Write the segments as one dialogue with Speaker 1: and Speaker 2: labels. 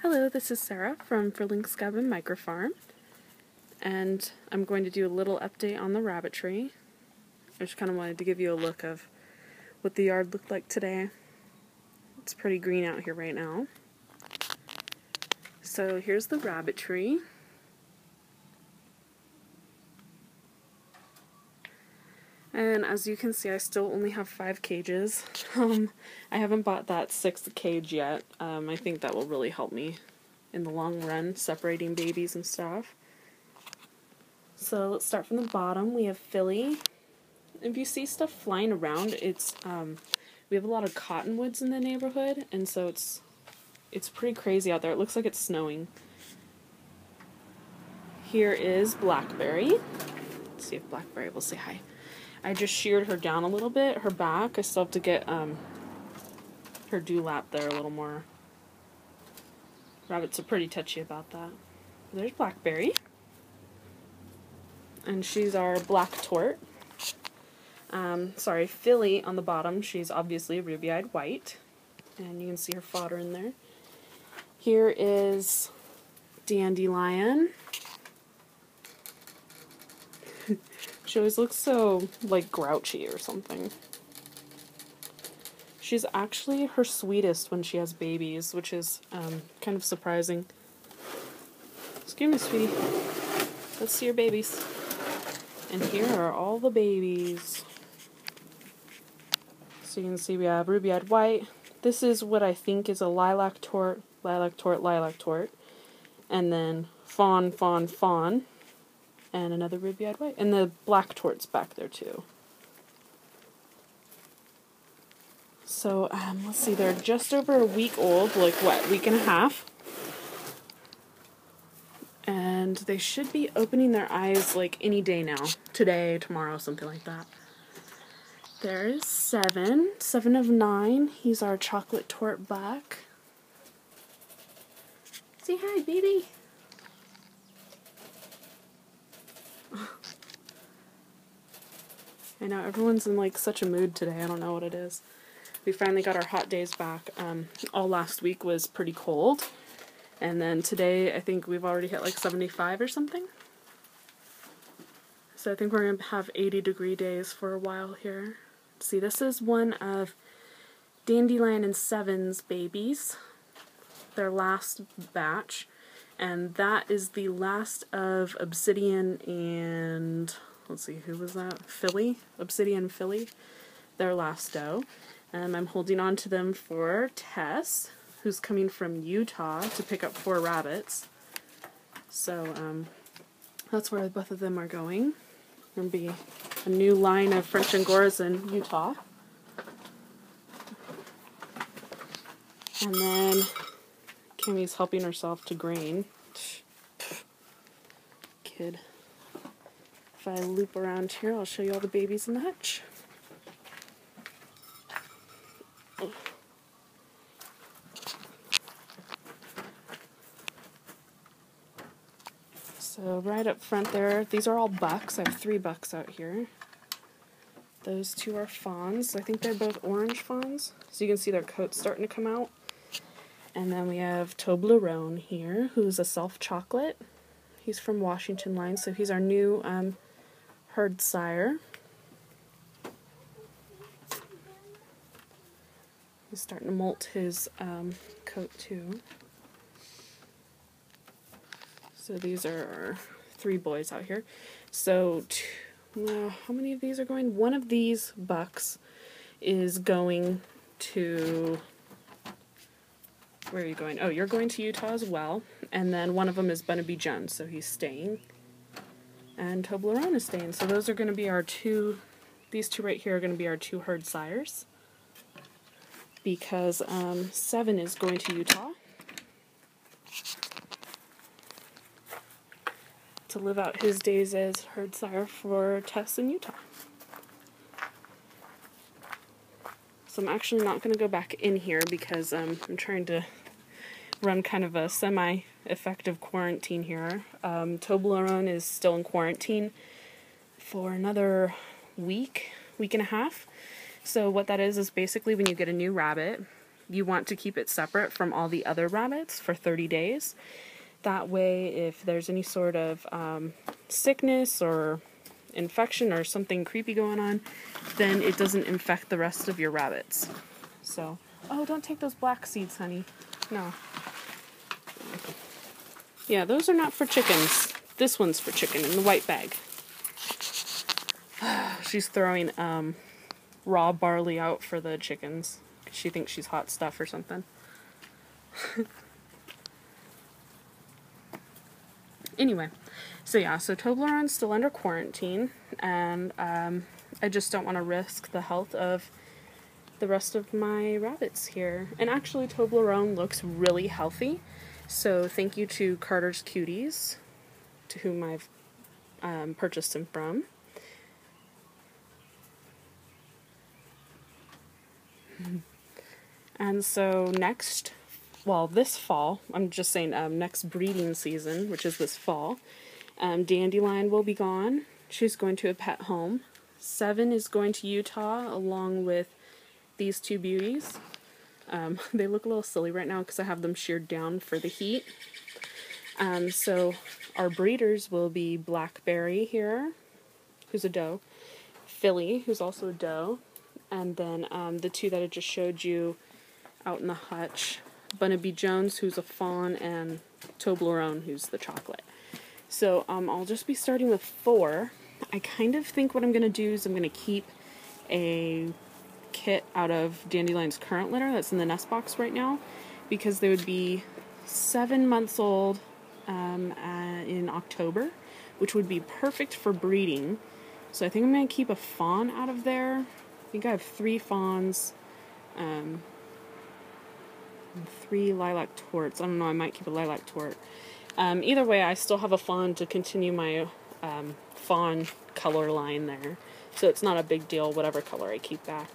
Speaker 1: Hello, this is Sarah from Furling's Cabin Microfarm, and I'm going to do a little update on the Rabbitry. I just kind of wanted to give you a look of what the yard looked like today. It's pretty green out here right now. So here's the Rabbitry. And as you can see, I still only have 5 cages. I haven't bought that 6th cage yet. I think that will really help me in the long run, separating babies and stuff. So let's start from the bottom. We have Philly. If you see stuff flying around, it's we have a lot of cottonwoods in the neighborhood, and so it's pretty crazy out there. It looks like it's snowing. Here is Blackberry. Let's see if Blackberry will say hi. I just sheared her down a little bit, her back. I still have to get her dewlap there a little more. Rabbits are pretty touchy about that. There's Blackberry. And she's our black tort. Sorry, Philly on the bottom. She's obviously a ruby-eyed white. And you can see her fodder in there. Here is Dandelion. She always looks so, like, grouchy or something. She's actually her sweetest when she has babies, which is kind of surprising. Excuse me, sweetie. Let's see your babies. And here are all the babies. So you can see we have ruby-eyed white. This is what I think is a lilac tort, lilac tort, lilac tort. And then fawn, fawn, fawn. And another ruby-eyed white. And the black tort's back there too. So, let's see, they're just over a week old, like what, week and a half? And they should be opening their eyes like any day now. Today, tomorrow, something like that. There is 7. 7 of 9. He's our chocolate tort buck. Say hi, baby. I know, everyone's in like such a mood today. I don't know what it is. We finally got our hot days back. All last week was pretty cold. And then today, I think we've already hit like 75 or something. So I think we're going to have 80-degree days for a while here. See, this is one of Dandelion and Seven's babies. Their last batch. And that is the last of Obsidian and... let's see, who was that? Philly? Obsidian Philly. Their last doe. I'm holding on to them for Tess, who's coming from Utah to pick up 4 rabbits. So, that's where both of them are going. There'll be a new line of French Angoras in Utah. And then Kimmy's helping herself to grain. Kid. If I loop around here, I'll show you all the babies in the hutch. So right up front there, these are all bucks. I have 3 bucks out here. Those 2 are fawns. I think they're both orange fawns. So you can see their coats starting to come out. And then we have Toblerone here, who's a self-chocolate. He's from Washington line, so he's our new herd sire. He's starting to molt his coat too. So these are our 3 boys out here. So, how many of these are going? One of these bucks is going to... Where are you going? Oh, you're going to Utah as well. And then one of them is Bunnaby Jun, so he's staying. And Toblerone is staying. So those are going to be our 2... These 2 right here are going to be our 2 herd sires. Because 7 is going to Utah to live out his days as herd sire for Tess in Utah. So I'm actually not going to go back in here because I'm trying to run kind of a semi-effective quarantine here. Toblerone is still in quarantine for another week and a half. So what that is basically when you get a new rabbit, you want to keep it separate from all the other rabbits for 30 days. That way, if there's any sort of sickness or infection or something creepy going on, then it doesn't infect the rest of your rabbits. So, oh, don't take those black seeds, honey. No. Yeah, those are not for chickens. This one's for chicken in the white bag. She's throwing raw barley out for the chickens. She thinks she's hot stuff or something. Anyway, so yeah, so Toblerone's still under quarantine, and I just don't want to risk the health of the rest of my rabbits here. And actually, Toblerone looks really healthy, so thank you to Carter's Cuties, to whom I've purchased him from. And so this fall, I'm just saying next breeding season, which is this fall, Dandelion will be gone. She's going to a pet home. 7 is going to Utah along with these two beauties. They look a little silly right now because I have them sheared down for the heat. So our breeders will be Blackberry here, who's a doe, Philly, who's also a doe, and then the two that I just showed you out in the hutch, Bunnabee Jones, who's a fawn, and Toblerone, who's the chocolate. So I'll just be starting with 4. I kind of think what I'm going to do is I'm going to keep a kit out of Dandelion's current litter that's in the nest box right now, because they would be 7 months old in October, which would be perfect for breeding. So I think I'm going to keep a fawn out of there. I think I have 3 fawns, and 3 lilac torts. I don't know, I might keep a lilac tort. Either way, I still have a fawn to continue my fawn color line there. So it's not a big deal, whatever color I keep back.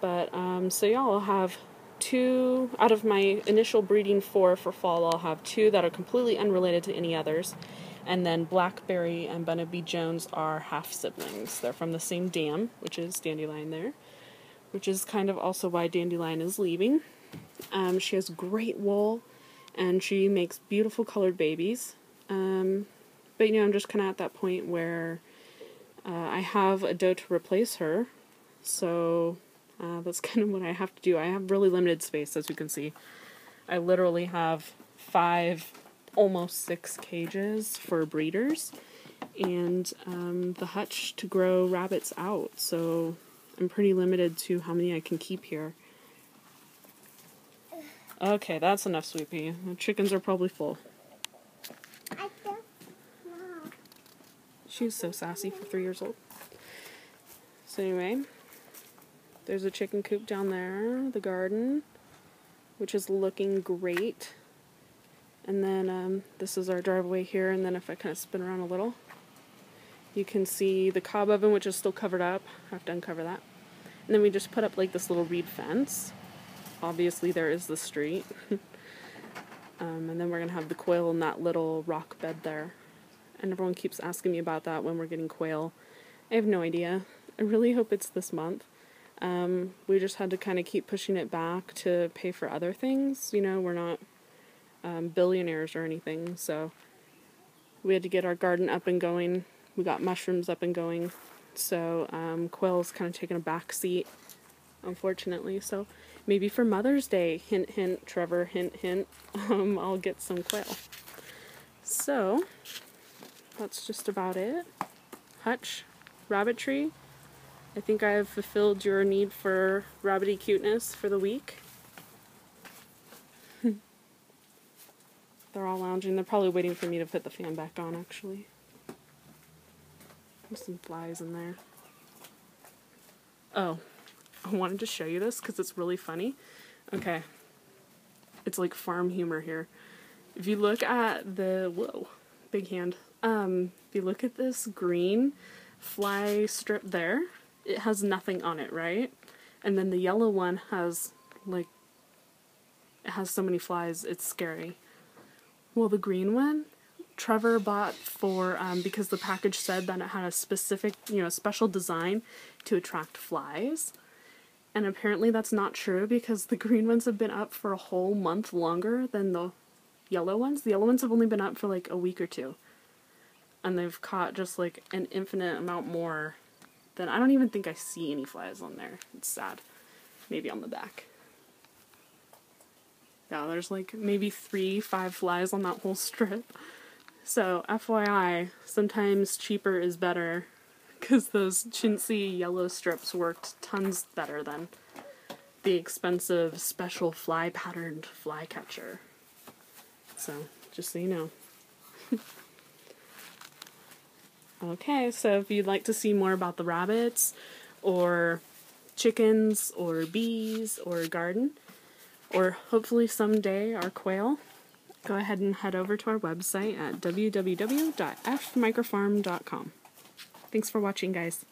Speaker 1: But, so yeah, I'll have 2, out of my initial breeding 4 for fall, I'll have 2 that are completely unrelated to any others. And then Blackberry and Bunnabee Jones are half-siblings. They're from the same dam, which is Dandelion there, which is kind of also why Dandelion is leaving. She has great wool, and she makes beautiful colored babies. But, you know, I'm just kind of at that point where I have a doe to replace her, so that's kind of what I have to do. I have really limited space, as you can see. I literally have 5, almost 6 cages for breeders, and the hutch to grow rabbits out, so I'm pretty limited to how many I can keep here. Okay, that's enough, Sweet Pea. The chickens are probably full. I don't know. She's so sassy for 3 years old. So anyway, there's a chicken coop down there, the garden, which is looking great. And then this is our driveway here, and then if I kind of spin around a little, you can see the cob oven, which is still covered up. I have to uncover that. And then we just put up like this little reed fence. Obviously there is the street. And then we're going to have the quail in that little rock bed there. And everyone keeps asking me about that, when we're getting quail. I have no idea. I really hope it's this month. We just had to kind of keep pushing it back to pay for other things. You know, we're not billionaires or anything, so we had to get our garden up and going. We got mushrooms up and going. So quail's kind of taken a back seat, unfortunately. So maybe for Mother's Day, hint, hint, Trevor, hint, hint, I'll get some quail. So that's just about it. Hutch, Rabbitry. I think I have fulfilled your need for rabbity cuteness for the week. They're all lounging. They're probably waiting for me to put the fan back on, actually. There's some flies in there. Oh, I wanted to show you this because it's really funny. Okay. It's like farm humor here. If you look at the... Whoa, big hand. If you look at this green fly strip there, it has nothing on it, right? And then the yellow one has, like, it has so many flies, it's scary. Well, the green one, Trevor bought for, because the package said that it had a specific, you know, special design to attract flies. and apparently that's not true because the green ones have been up for a whole month longer than the yellow ones. The yellow ones have only been up for like a week or two, and they've caught just like an infinite amount more than, I don't even think I see any flies on there. It's sad. Maybe on the back. Yeah, there's like maybe 3-5 flies on that whole strip. So FYI, sometimes cheaper is better, because those chintzy yellow strips worked tons better than the expensive special fly patterned fly catcher. So, just so you know. Okay, so if you'd like to see more about the rabbits, or chickens, or bees, or garden, or hopefully someday our quail, go ahead and head over to our website at www.fmicrofarm.com. Thanks for watching, guys.